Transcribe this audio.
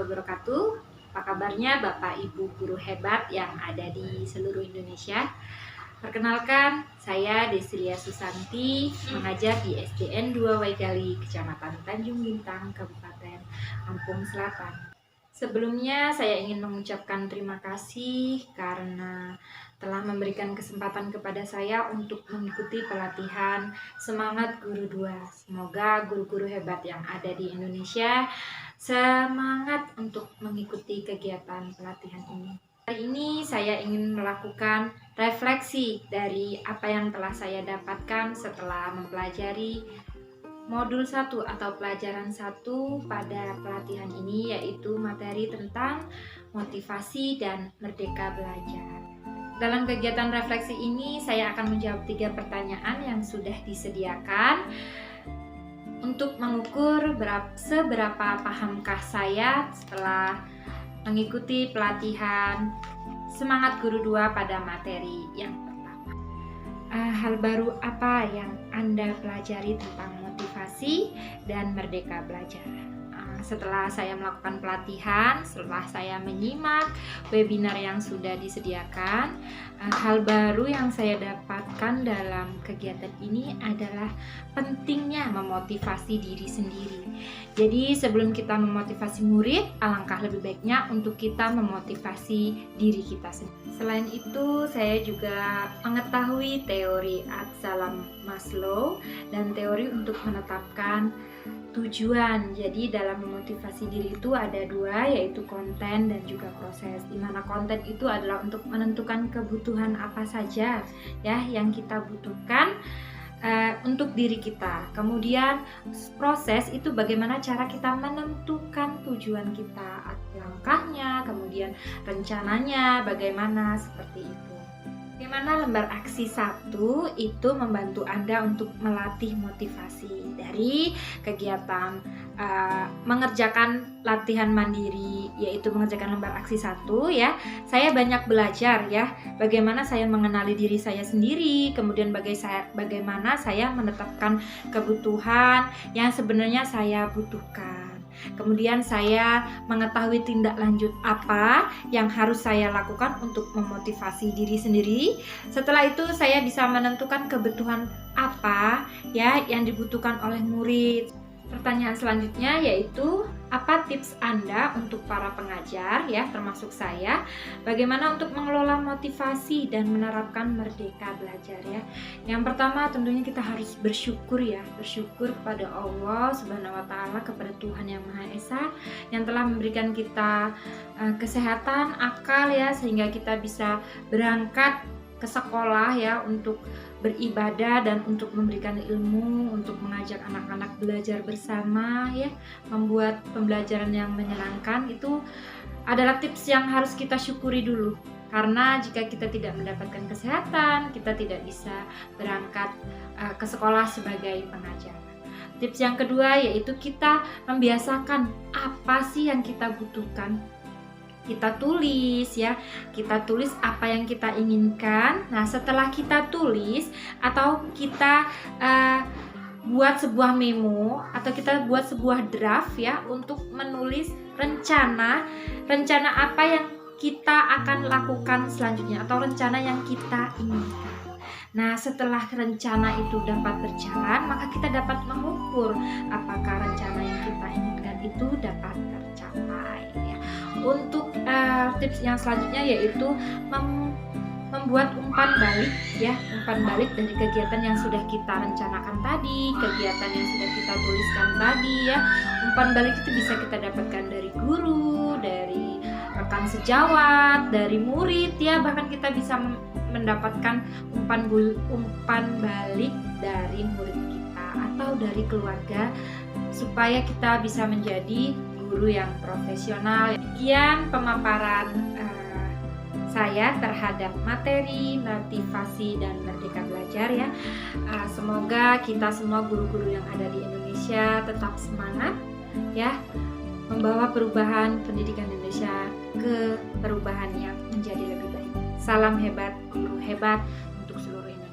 wabarakatuh. Apa kabarnya Bapak Ibu guru hebat yang ada di seluruh Indonesia? Perkenalkan, saya Desria Susanti, mengajar di SDN 2 Waigali, Kecamatan Tanjung Bintang, Kabupaten Lampung Selatan. Sebelumnya saya ingin mengucapkan terima kasih karena telah memberikan kesempatan kepada saya untuk mengikuti pelatihan Semangat Guru 2. Semoga guru-guru hebat yang ada di Indonesia semangat untuk mengikuti kegiatan pelatihan ini. Hari ini saya ingin melakukan refleksi dari apa yang telah saya dapatkan setelah mempelajari Modul 1 atau pelajaran 1 pada pelatihan ini, yaitu materi tentang motivasi dan merdeka belajar. Dalam kegiatan refleksi ini, saya akan menjawab 3 pertanyaan yang sudah disediakan untuk mengukur seberapa pahamkah saya setelah mengikuti pelatihan Semangat Guru 2 pada materi yang pertama. Hal baru apa yang Anda pelajari tentang motivasi dan merdeka belajar? Setelah saya melakukan pelatihan, setelah saya menyimak webinar yang sudah disediakan, hal baru yang saya dapatkan dalam kegiatan ini adalah pentingnya memotivasi diri sendiri. Jadi sebelum kita memotivasi murid, alangkah lebih baiknya untuk kita memotivasi diri kita sendiri. Selain itu, saya juga mengetahui teori Absalom Maslow dan teori untuk menetapkan tujuan. Jadi dalam memotivasi diri itu ada 2, yaitu konten dan juga proses. Dimana konten itu adalah untuk menentukan kebutuhan apa saja ya yang kita butuhkan untuk diri kita. Kemudian proses itu bagaimana cara kita menentukan tujuan kita, langkahnya, kemudian rencananya bagaimana, seperti itu. Bagaimana lembar aksi 1 itu membantu Anda untuk melatih motivasi dari kegiatan mengerjakan latihan mandiri, yaitu mengerjakan lembar aksi 1 ya. Saya banyak belajar ya, bagaimana saya mengenali diri saya sendiri, kemudian bagaimana saya menetapkan kebutuhan yang sebenarnya saya butuhkan. Kemudian saya mengetahui tindak lanjut apa yang harus saya lakukan untuk memotivasi diri sendiri. Setelah itu saya bisa menentukan kebutuhan apa ya yang dibutuhkan oleh murid. Pertanyaan selanjutnya yaitu apa tips Anda untuk para pengajar ya, termasuk saya, bagaimana untuk mengelola motivasi dan menerapkan merdeka belajar ya. Yang pertama tentunya kita harus bersyukur ya, bersyukur kepada Allah Subhanahu wa taala, kepada Tuhan Yang Maha Esa yang telah memberikan kita kesehatan, akal ya, sehingga kita bisa berangkat ke sekolah ya untuk beribadah dan untuk memberikan ilmu, untuk mengajak anak-anak belajar bersama ya, membuat pembelajaran yang menyenangkan. Itu adalah tips yang harus kita syukuri dulu, karena jika kita tidak mendapatkan kesehatan, kita tidak bisa berangkat ke sekolah sebagai pengajar. Tips yang kedua yaitu kita membiasakan apa sih yang kita butuhkan. Kita tulis ya, kita tulis apa yang kita inginkan. Nah setelah kita tulis atau kita buat sebuah memo atau kita buat sebuah draft ya untuk menulis rencana apa yang kita akan lakukan selanjutnya atau rencana yang kita inginkan. Nah setelah rencana itu dapat berjalan, maka kita dapat mengukur apakah rencana yang kita inginkan itu dapat tercapai ya. Untuk tips yang selanjutnya yaitu membuat umpan balik ya, umpan balik dari kegiatan yang sudah kita rencanakan tadi, kegiatan yang sudah kita tuliskan tadi ya. Umpan balik itu bisa kita dapatkan dari guru, dari rekan sejawat, dari murid ya, bahkan kita bisa mendapatkan umpan balik dari murid kita atau dari keluarga supaya kita bisa menjadi guru yang profesional. Sekian pemaparan saya terhadap materi motivasi dan merdeka belajar ya. Semoga kita semua guru-guru yang ada di Indonesia tetap semangat ya, membawa perubahan pendidikan Indonesia ke perubahan yang menjadi lebih baik. Salam hebat, guru hebat untuk seluruh Indonesia.